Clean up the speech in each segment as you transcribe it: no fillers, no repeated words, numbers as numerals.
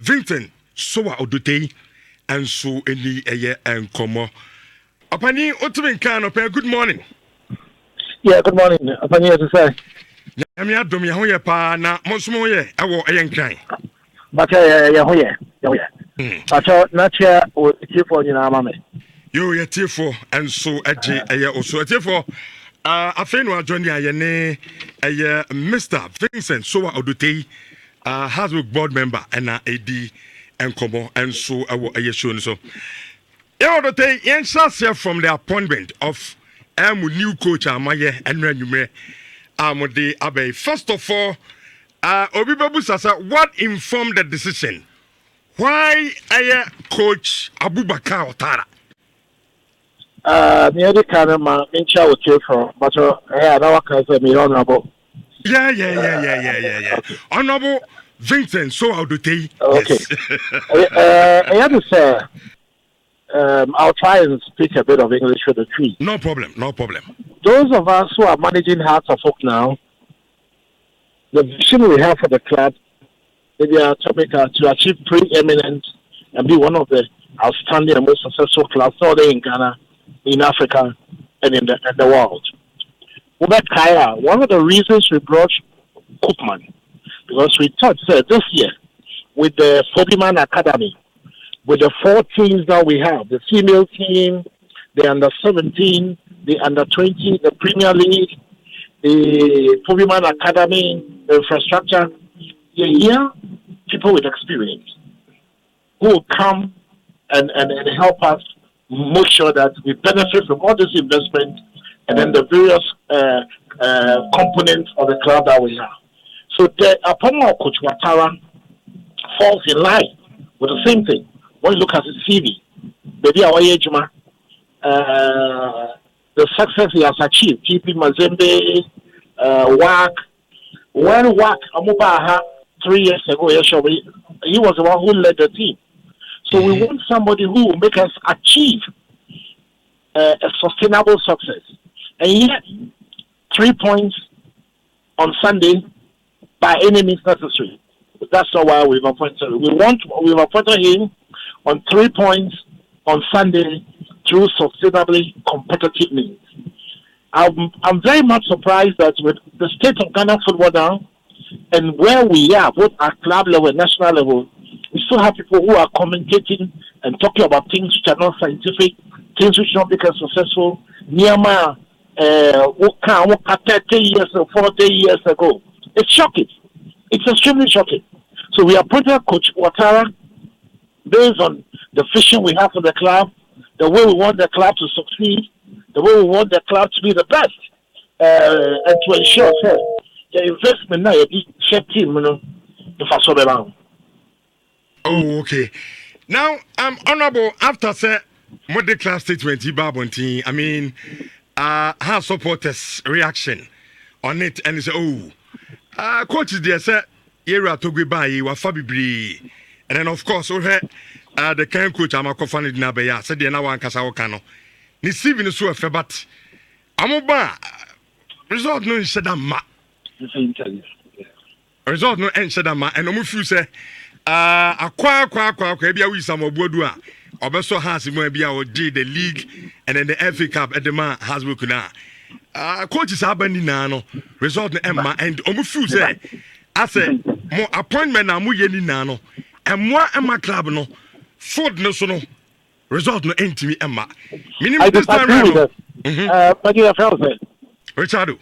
Vincent, Sowah Odotei, and so any a year and como. Opani, Otumin Kano, good morning. Yeah, good morning. Opani, to say. I'm here, Domia Hoya Pa, na Mosmoye, I will a young kind. But yeah. But not here or for you know, mammy. You are tearful, and so a year also a tearful. I think we are joining a Mr. Vincent Sowah Odotei, Hearts of Oak board member, and AD and Como, and so I will show so. Odotei, answer from the appointment of new coach Amaye and Renume Amode Abe. First of all, Obibabu Sasa, what informed the decision? Why coach Abubakar Otara? The other kind of man, in charge from, but I know what can be honorable. Yeah. Honorable Vincent Sowah Odotei. Okay. I have to say, I'll try and speak a bit of English for the tree. No problem. Those of us who are managing Hearts of Oak now, the vision we have for the club, maybe our topic to achieve preeminence and be one of the outstanding and most successful clubs not only in Ghana, in Africa, and in the world. One of the reasons we brought Koopman, because we thought this year, with the Fobiman Academy, with the 4 teams that we have, the female team, the under-17, the under-20, the Premier League, the Fobiman Academy, the infrastructure, you hear people with experience who will come and help us make sure that we benefit from all this investment and then the various components of the club that we have. So the appointment of Coach Watara falls in line with the same thing. When you look at his CV, the success he has achieved, keeping Mazembe, WAC, when WAC Amubaha 3 years ago, he was the one who led the team. So we want somebody who will make us achieve a sustainable success. And yet, 3 points on Sunday by any means necessary. That's not why we've appointed him. We've appointed him on 3 points on Sunday through sustainably competitive means. I'm very much surprised that with the state of Ghana football now and where we are, both at club level and national level, we still have people who are commentating and talking about things which are not scientific, things which don't make us successful. Nhyira, 30 years or 40 years ago. It's shocking. It's extremely shocking. So we appointed Coach Watara based on the vision we have for the club, the way we want the club to succeed, the way we want the club to be the best, and to ensure the investment now is check team, Oh, okay. Now, honorable, after say modern class statement, I mean, how supporters reaction on it, and say, coach is there, say, area to go by, you are Fabibri, and then of course, the kind coach I'm a co-founder in Abaya said, "The now one Casawakano, Nisivi so a but Amoba result no in Shadama, result no in Shadama, and Omufu say, a kwa maybe we some of Bodua, or Besso has maybe our G, the league, and then the FA Cup at the man has worked now. Coach is happening now, result no Emma, and Omufu say, I say, more appointment na muyeni nano, and more Emma club no. Ford no so no result no entimi Emma. Minimum this time around. But you have felt it. Richardo.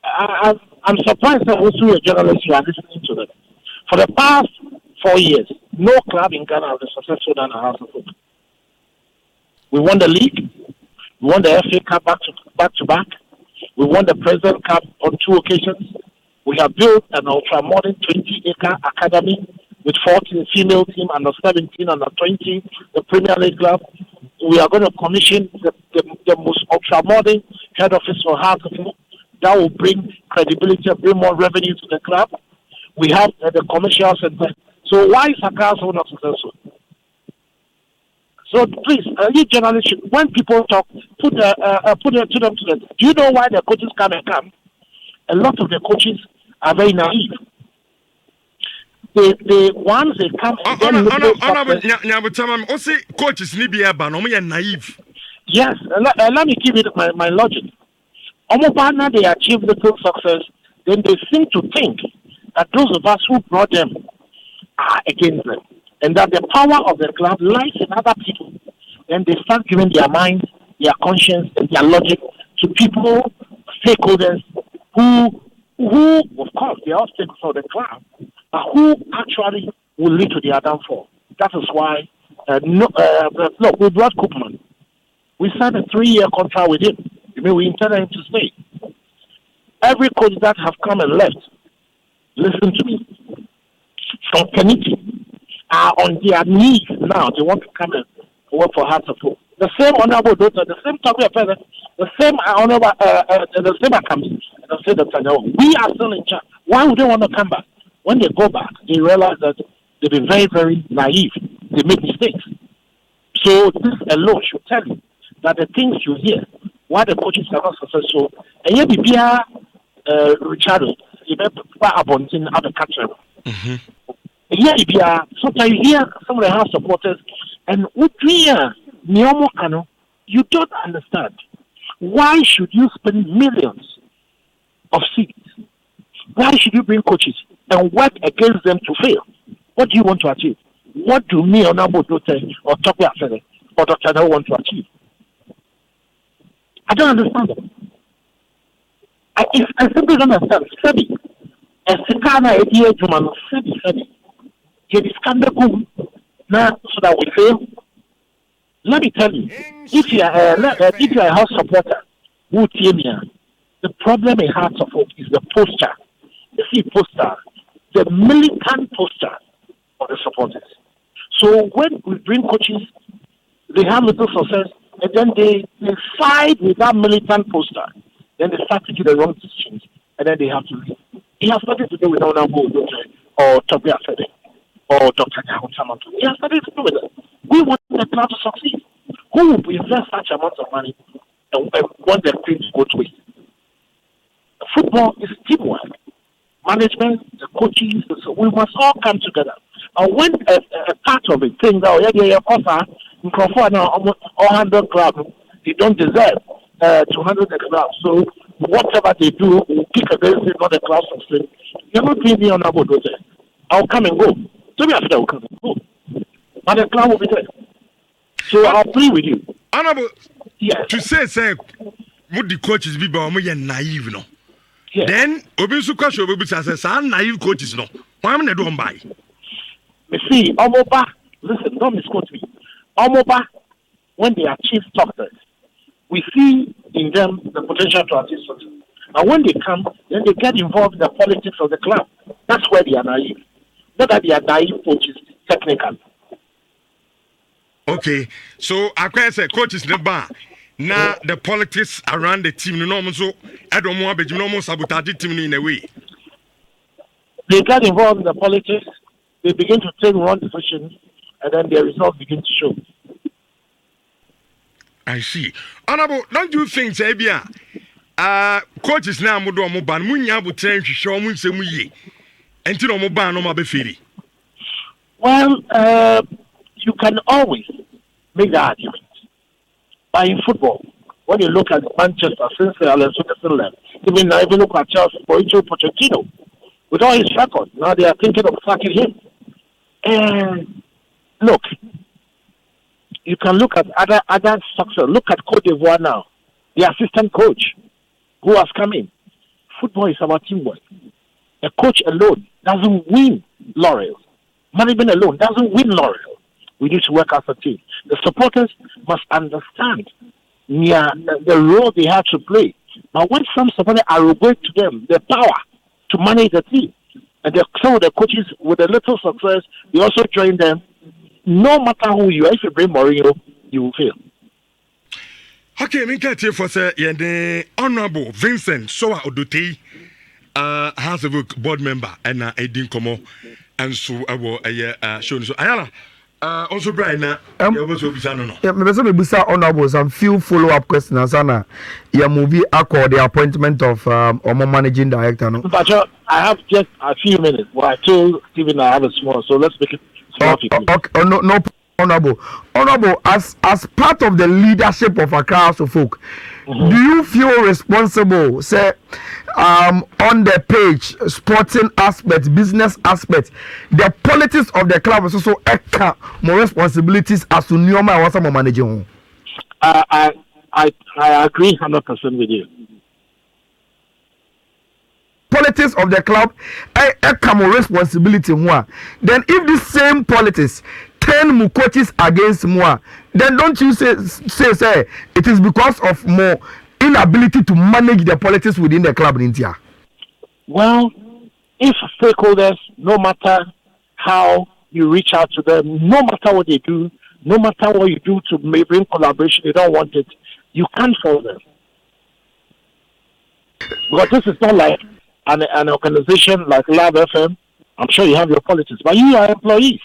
I'm surprised that also a journalist you are listening to them. For the past 4 years, no club in Ghana has been successful than a Hearts of Oak. We won the league, we won the FA Cup back to back, we won the President Cup on 2 occasions. We have built an ultra-modern 20-acre academy with 14 female team, under 17, under 20, the Premier League club. We are going to commission the most ultra-modern head office for Hearts of Oak. That will bring credibility and bring more revenue to the club. We have the commercial center. So why is Accra so not successful? So please, you journalists, when people talk, put it to them. Do you know why the coaches come? A lot of the coaches are very naive. They once they come and then coaches ni be naive. Yes, let me give you my logic. Omobana, they achieve little success, then they seem to think that those of us who brought them are against them, and that the power of the club lies in other people. Then they start giving their mind, their conscience, and their logic to people, stakeholders who of course, they are all stakeholders for the club, but who actually will lead to their downfall. That is why, look, we brought Koopman. We signed a 3-year contract with him. You mean we intended him to stay. Every coach that have come and left, listen to me, from Keniti, are on their knees now. They want to come and work for Hearts of Oak. The same honorable Odotei, the same Toby President, the same honorable, the same Akami, and the same Dr. We are still in charge. Why would they want to come back? When they go back, they realize that they've been very, very naive. They make mistakes. So this alone should tell you that the things you hear, why the coaches are not successful, and yet Richard, you better about in other countries. Sometimes you hear some of the house supporters, and you don't understand. Why should you spend millions of seats? Why should you bring coaches and work against them to fail? What do you want to achieve? What do me or Odotei or Topi Afede or Dr. want to achieve? I don't understand them. I simply don't understand. Sebi, a Sikana idea to man, Sebi. You discover now so that we fail. Let me tell you, if you are a house supporter, who the problem in Hearts of Oak is the poster. You see poster, the militant poster of the supporters. So when we bring coaches, they have little success, and then they side with that militant poster. Then they start to do the wrong decisions, and then they have to leave. It has nothing to do with Honorable Odotei or Toby Afede or Dr. Nyahutamato. It has nothing to do with it. We want the club to succeed. Who will invest such amounts of money and want the team to go to waste? Football is teamwork. Management, the coaches, we must all come together. And when a part of it thinks that offer microphone now all handle club, they don't deserve to handle the club. So whatever they do, will kick against it, not the club succeed. You're not doing me on about those. I'll come and go. So after I will come and go. But the club will be there. So I'll play with you. Honorable, yes. To say, would the coaches be naive, no? Yes. Then, Obisu question will be says, naive coaches, no. Why am I doing by? You see, Omoba, listen, don't misquote me. Omoba, when they achieve success, we see in them the potential to achieve success. And when they come, then they get involved in the politics of the club. That's where they are naive. Not that they are naive coaches, technically. Okay, so I can say coaches the bar. Now the politics around the team, no more so I don't want to no more sabotage team in a way. They get involved in the politics, they begin to take wrong decisions, and then their results begin to show. I see. Honorable, don't you think, Sabia? Coaches now mo do mo ban munya bu train hwehwe mo nsemu yi. Enti no mo ban no ma be feri. Well, you can always make the argument. But in football, when you look at Manchester, since Alex Ferguson left, even now, even look at Chelsea, Mauricio Pochettino, with all his record, now they are thinking of sacking him. And look, you can look at other success. Look at Cote d'Ivoire now, the assistant coach who has come in. Football is about teamwork. A coach alone doesn't win laurels. Management alone doesn't win laurels. We need to work as a team. The supporters must understand the role they have to play. But when some supporters arrogate to them the power to manage the team, and some of the coaches with a little success, they also join them. No matter who you are, if you bring Mourinho, you will fail. Okay, me get here for say the Honorable Vincent Sowah Odotei, Hearts of Oak board member, and Edin Komo, and so I will show you. So Ayala. Also, Brian, you was no. Yeah, me busa honorable some few follow-up questions Sana. Yeah, movie accord the appointment of Omo managing director. No? But I have just a few minutes. Well, I told Stephen I have a small, so let's make it small. Okay, no, honorable. As part of the leadership of Accra Hearts of Oak, do you feel responsible, say, on the page, sporting aspect, business aspect, the politics of the club is also more responsibilities as to Nyoma and Wasamo managing? I agree 100% with you. Politics of the club, more responsibility more. Then if the same politics 10 more coaches against more, then don't you say it is because of more inability to manage the politics within the club in India? Well, if stakeholders, no matter how you reach out to them, no matter what they do, no matter what you do to bring collaboration, they don't want it, you can't follow them. Because this is not like an organization like Lab FM. I'm sure you have your politics, but you are employees.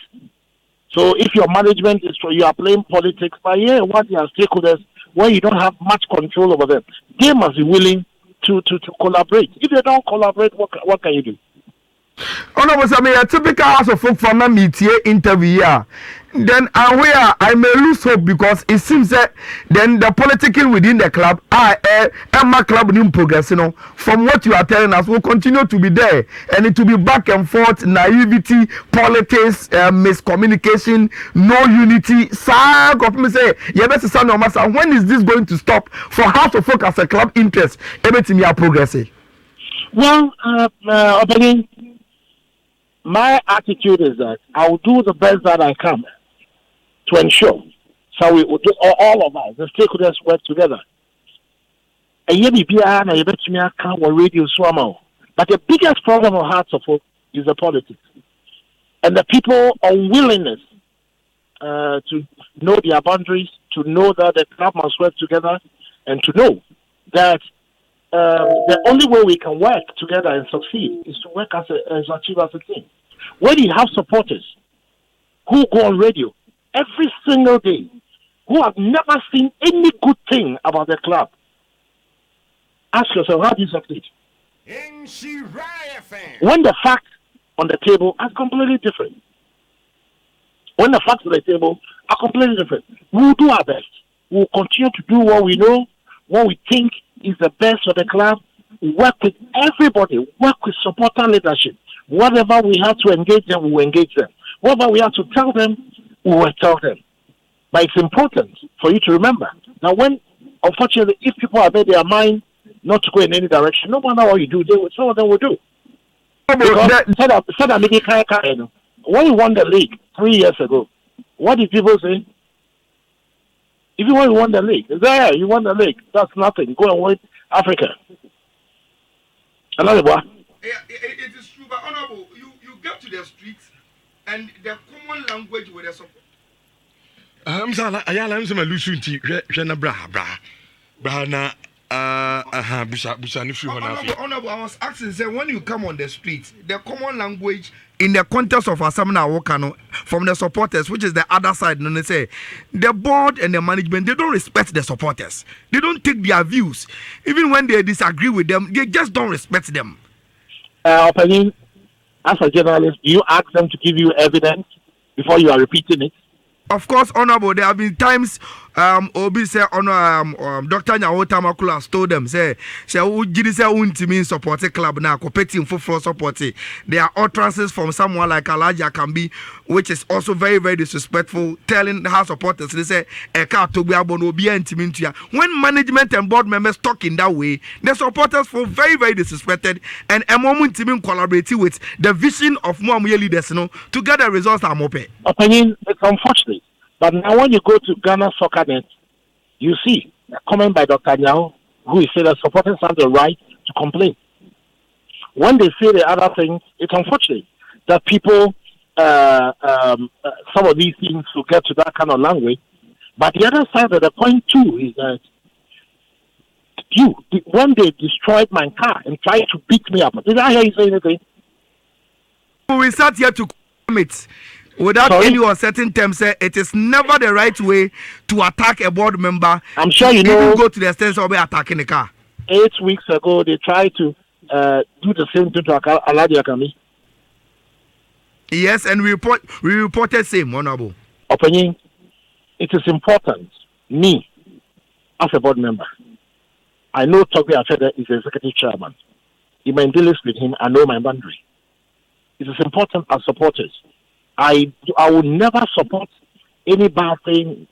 So if your management is you are playing politics, but what your stakeholders, when you don't have much control over them, they must be willing to collaborate. If they don't collaborate, what can you do? Oh no, but I mean a typical House of Folk from a media interview here. Then I may lose hope because it seems that then the political within the club my club in progress, from what you are telling us will continue to be there, and it will be back and forth, naivety, politics, miscommunication, no unity. When is this going to stop for House of Folk as a club interest? Everything are progressing. Well, my attitude is that I will do the best that I can to ensure. So we will do, all of us, the stakeholders work together. But the biggest problem of Hearts of Oak is the politics. And the people unwillingness to know their boundaries, to know that the club must work together, and to know that the only way we can work together and succeed is to work as achieve as a team. When you have supporters who go on radio every single day, who have never seen any good thing about the club, ask yourself, how do you succeed? When the facts on the table are completely different. When the facts on the table are completely different, we will do our best. We will continue to do what we know, what we think is the best for the club, work with everybody, work with supporter leadership. Whatever we have to engage them, we will engage them. Whatever we have to tell them, we will tell them. But it's important for you to remember. Now, unfortunately, if people have made their mind not to go in any direction, no matter what you do, some of them will do. Because when you won the league 3 years ago, what did people say? If you want to win the league, you won the league. That's nothing. Go and win Africa. Another one. It is true, but honorable, you get to the streets and the common language with the support. I'm sorry, I'm honorable, I was asking, say, when you come on the streets, the common language in the context of Asamna Wokano from the supporters, which is the other side, and they say the board and the management, they don't respect the supporters. They don't take their views. Even when they disagree with them, they just don't respect them. Opinion, as a journalist, do you ask them to give you evidence before you are repeating it? Of course, honorable, there have been times Obi say Dr. Nyawo Tamakula has told them say Ujidi say Untimi support a club now competing for support. There are utterances from someone like Alaja Kambi, which is also very, very disrespectful, telling her supporters they say when management and board members talk in that way, the supporters feel very, very disrespected, and a moment team collaborating with the vision of Muamuye leaders to get the results are mope. Opinion, it's unfortunate. But now when you go to Ghana Soccer Net, you see a comment by Dr. Nyao, who said that supporters have the right to complain. When they say the other things, it's unfortunate that people, some of these things will get to that kind of language. But the other side of the point too is that when they destroyed my car and tried to beat me up, did I hear you say anything? We sat here to commit. Without any uncertain terms, say it is never the right way to attack a board member. I'm sure you know. Even go to the extent of attacking the car. 8 weeks ago, they tried to do the same thing to Aladi Akami. Yes, and we reported same, Honorable. Opinion, it is important, me, as a board member, I know Togbe Afede is the executive chairman. In my dealings with him, I know my boundary. It is important as supporters. I will never support any bad thing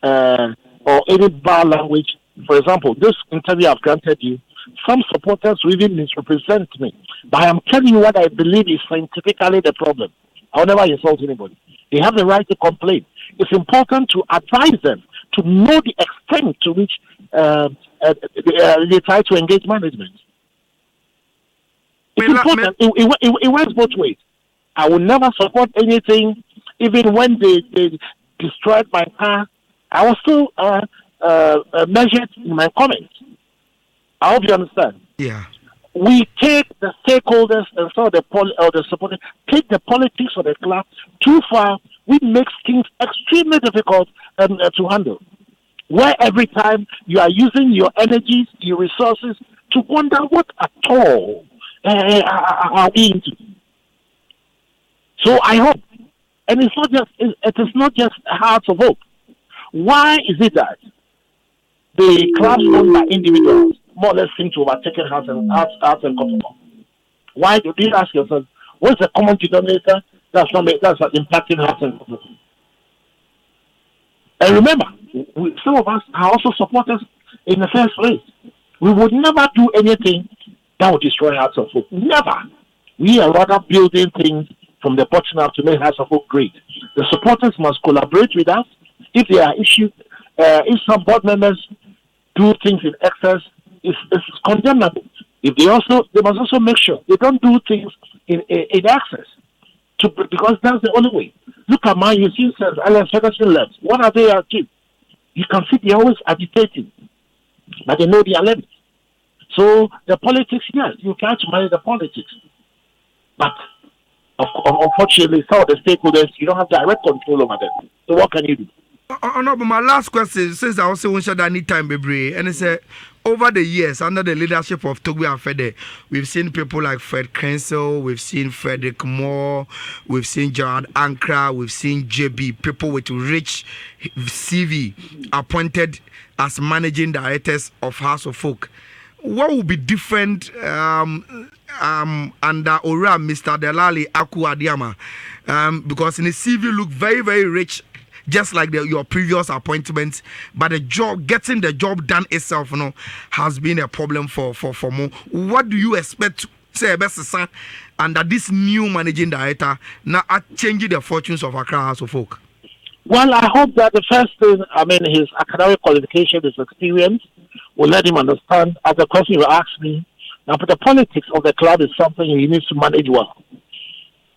or any bad language. For example, this interview I've granted you, some supporters will even misrepresent me. But I am telling you what I believe is scientifically the problem. I'll never insult anybody. They have the right to complain. It's important to advise them to know the extent to which they try to engage management. It's important. It works both ways. I will never support anything, even when they destroyed my car. I was still measured in my comments. I hope you understand. Yeah. We take the stakeholders and so the supporters take the politics of the club too far. We make things extremely difficult to handle. Where every time you are using your energies, your resources to wonder what at all are we into. So I hope, and it is not just Hearts of Oak. Why is it that the clubs owned by individuals more or less seem to overtake Hearts and Kotomo? Why do you ask yourself, what's the common denominator that's impacting Hearts and Kotomo? And remember, some of us are also supporters in the first place. We would never do anything that would destroy Hearts of Oak. Never. We are rather building things from the bottom up to make Hearts of Oak great. The supporters must collaborate with us. If there are issues, if some board members do things in excess, it's condemnable. If they must also make sure they don't do things in excess, because that's the only way. Look at Man U since Alan Ferguson left. What are they achieved? You can see they're always agitating, but they know their limits. So the politics, yes, you can't manage the politics, but unfortunately, some of the stakeholders, you don't have direct control over them. So what can you do? No, but my last question, since I also want to need time, baby, and it's over the years, under the leadership of Togbe Afede, we've seen people like Fred Kensel, we've seen Frederick Moore, we've seen Gerard Ankra, we've seen JB, people with rich CV appointed as managing directors of Hearts of Oak. What would be different under Ora Mr. Delali Aku Adiama? Because in the CV look very, very rich, just like your previous appointments, but the job, getting the job done itself, has been a problem for more. What do you expect, say, under this new managing director, now changing the fortunes of Accra Hearts of Oak? Well, I hope that the first thing, his academic qualification, his experience, will let him understand. As the question you asked me, now, but the politics of the club is something he needs to manage well.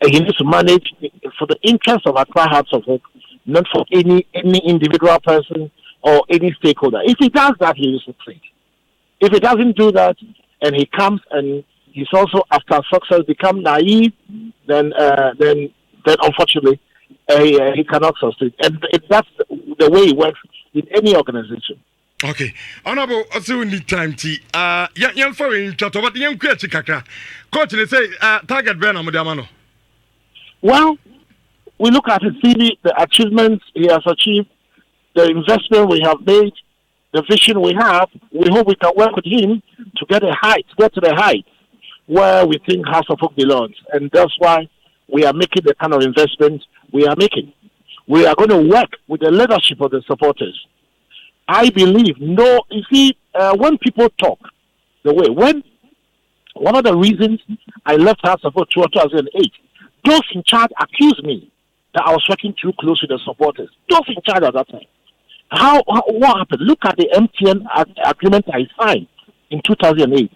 And he needs to manage for the interest of Accra Hearts of Oak, not for any individual person or any stakeholder. If he does that, he will succeed. If he doesn't do that, and he comes and he's also, after success, become naive, then unfortunately, he cannot succeed. And that's the way it works with any organization. Okay. Honorable, also we need time to young foreign chat about the young creature kakra. Coach, they say target Ben Amudamano. Well, we look at his CV, the achievements he has achieved, the investment we have made, the vision we have. We hope we can work with him to get to the height where we think Hearts of Oak belongs. And that's why we are making the kind of investment we are making. We are going to work with the leadership of the supporters. I believe, when people talk when one of the reasons I left Hearts of Oak 2008, those in charge accused me that I was working too close with the supporters. Those in charge at that time. What happened? Look at the MTN agreement I signed in 2008.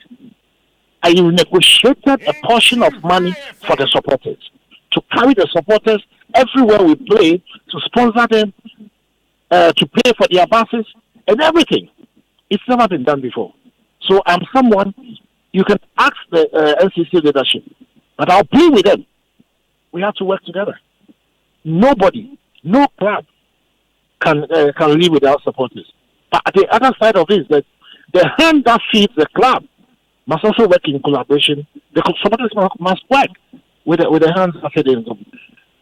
I negotiated a portion of money for the supporters to carry the supporters everywhere we play, to sponsor them, to pay for their buses and everything. It's never been done before. So I'm someone you can ask the NCC leadership, but I'll play with them. We have to work together. Nobody, no club can live without supporters. But the other side of it is that the hand that feeds the club must also work in collaboration. The supporters must work with the hands that feed the income.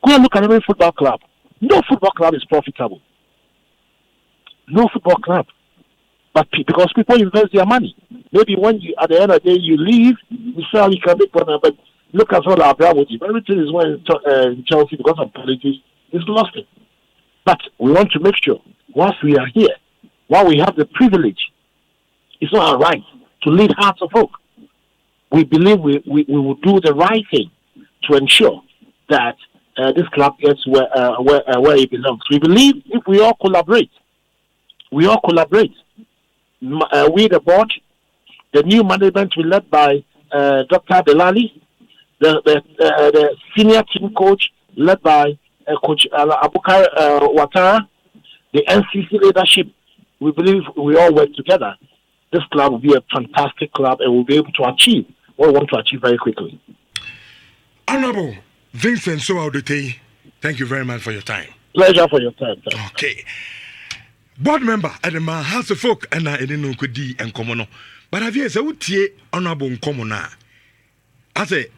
Go and look at every football club. No football club is profitable. No football club. But because people invest their money. Maybe when you, at the end of the day, you leave, you say you can make money, but look at all our Abramovich. Everything is when in Chelsea because of politics, it's lost it. But we want to make sure, once we are here, while we have the privilege, it's not our right to lead Hearts of Oak. We believe we will do the right thing to ensure that this club gets where it belongs. We believe if we all collaborate, we, the board, the new management will be led by Dr. Delali, the senior team coach led by Coach Abukar Watara, the NCC leadership. We believe we all work together. This club will be a fantastic club and we'll be able to achieve what we want to achieve very quickly. Honorable Vincent Sowah Odotei, thank you very much for your time. Pleasure for your time, sir. Okay. Board member at the Hearts of Oak and I didn't know could and common. But I've heard Honorable Common. I say